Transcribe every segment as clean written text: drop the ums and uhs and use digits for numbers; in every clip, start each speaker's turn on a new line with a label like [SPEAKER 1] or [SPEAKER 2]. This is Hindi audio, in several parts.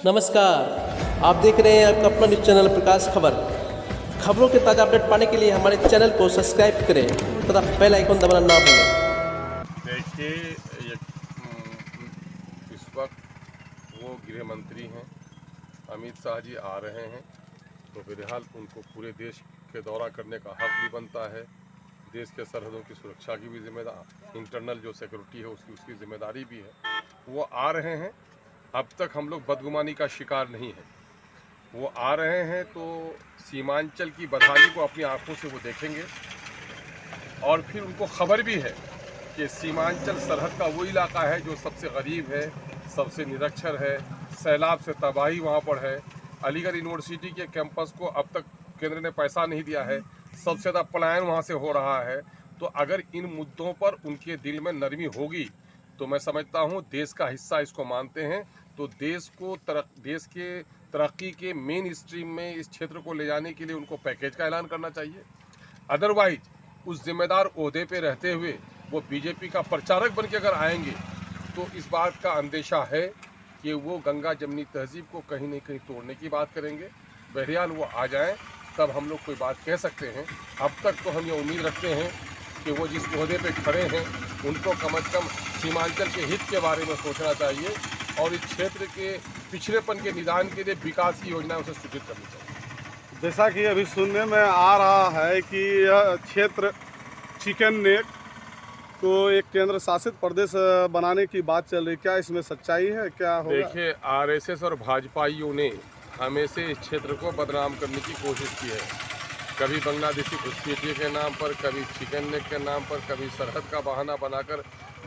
[SPEAKER 1] नमस्कार, आप देख रहे हैं आपका अपना न्यूज़ चैनल प्रकाश खबर। खबरों के ताज़ा अपडेट पाने के लिए हमारे चैनल को सब्सक्राइब करें तथा बेल आइकन दबाना ना भूलें।
[SPEAKER 2] देखिए, इस वक्त वो गृह मंत्री हैं, अमित शाह जी आ रहे हैं, तो फिलहाल उनको पूरे देश के दौरा करने का हक भी बनता है। देश के सरहदों की सुरक्षा की भी जिम्मेदार, इंटरनल जो सिक्योरिटी है उसकी जिम्मेदारी भी है। वो आ रहे हैं, अब तक हम लोग बदगुमानी का शिकार नहीं है। वो आ रहे हैं तो सीमांचल की बदहाली को अपनी आंखों से वो देखेंगे और फिर उनको खबर भी है कि सीमांचल सरहद का वो इलाका है जो सबसे गरीब है, सबसे निरक्षर है, सैलाब से तबाही वहाँ पर है। अलीगढ़ यूनिवर्सिटी के कैंपस को अब तक केंद्र ने पैसा नहीं दिया है, सबसे ज़्यादा पलायन वहाँ से हो रहा है। तो अगर इन मुद्दों पर उनके दिल में नरमी होगी तो मैं समझता हूँ देश का हिस्सा इसको मानते हैं, तो देश के तरक्की के मेन स्ट्रीम में इस क्षेत्र को ले जाने के लिए उनको पैकेज का ऐलान करना चाहिए। अदरवाइज उस जिम्मेदार ओहदे पे रहते हुए वो बीजेपी का प्रचारक बन के अगर आएंगे तो इस बात का अंदेशा है कि वो गंगा जमनी तहजीब को कहीं न कहीं तोड़ने की बात करेंगे। बहरहाल वो आ जाएं तब हम लोग कोई बात कह सकते हैं। अब तक तो हम ये उम्मीद रखते हैं कि वो जिस ओहदे पे खड़े हैं उनको कम से कम सीमांचल के हित के बारे में सोचना चाहिए और इस क्षेत्र के पिछड़ेपन के निदान के लिए विकास की योजना उसे सूचित करनी चाहिए।
[SPEAKER 3] जैसा कि अभी सुनने में आ रहा है कि यह क्षेत्र चिकन नेक को एक केंद्र शासित प्रदेश बनाने की बात चल रही, क्या इसमें सच्चाई है, क्या होगा?
[SPEAKER 2] देखिए, आरएसएस और भाजपाइयों ने हमेशा इस क्षेत्र को बदनाम करने की कोशिश की है। कभी बांग्लादेशी घुसपैठियों के नाम पर, कभी चिकन नेक के नाम पर, कभी सरहद का बहाना बनाकर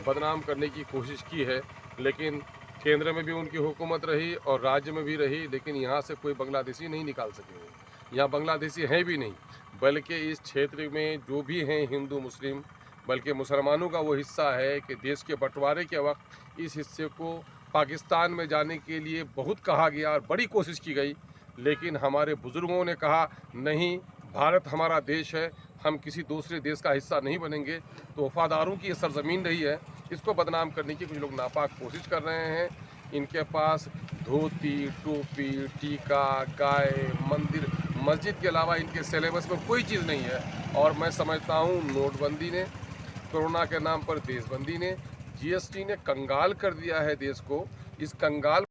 [SPEAKER 2] बदनाम करने की कोशिश की है। लेकिन केंद्र में भी उनकी हुकूमत रही और राज्य में भी रही, लेकिन यहाँ से कोई बांग्लादेशी नहीं निकाल सके। यहाँ बांग्लादेशी हैं भी नहीं, बल्कि इस क्षेत्र में जो भी हैं हिंदू मुस्लिम, बल्कि मुसलमानों का वो हिस्सा है कि देश के बंटवारे के वक्त इस हिस्से को पाकिस्तान में जाने के लिए बहुत कहा गया और बड़ी कोशिश की गई, लेकिन हमारे बुज़ुर्गों ने कहा नहीं, भारत हमारा देश है, हम किसी दूसरे देश का हिस्सा नहीं बनेंगे। तो वफादारों की ये सरजमीन रही है, इसको बदनाम करने की कुछ लोग नापाक कोशिश कर रहे हैं। इनके पास धोती, टोपी, टीका, गाय, मंदिर, मस्जिद के अलावा इनके सिलेबस में कोई चीज़ नहीं है। और मैं समझता हूँ नोटबंदी ने, कोरोना के नाम पर देशबंदी ने, जीएसटी ने कंगाल कर दिया है देश को। इस कंगाल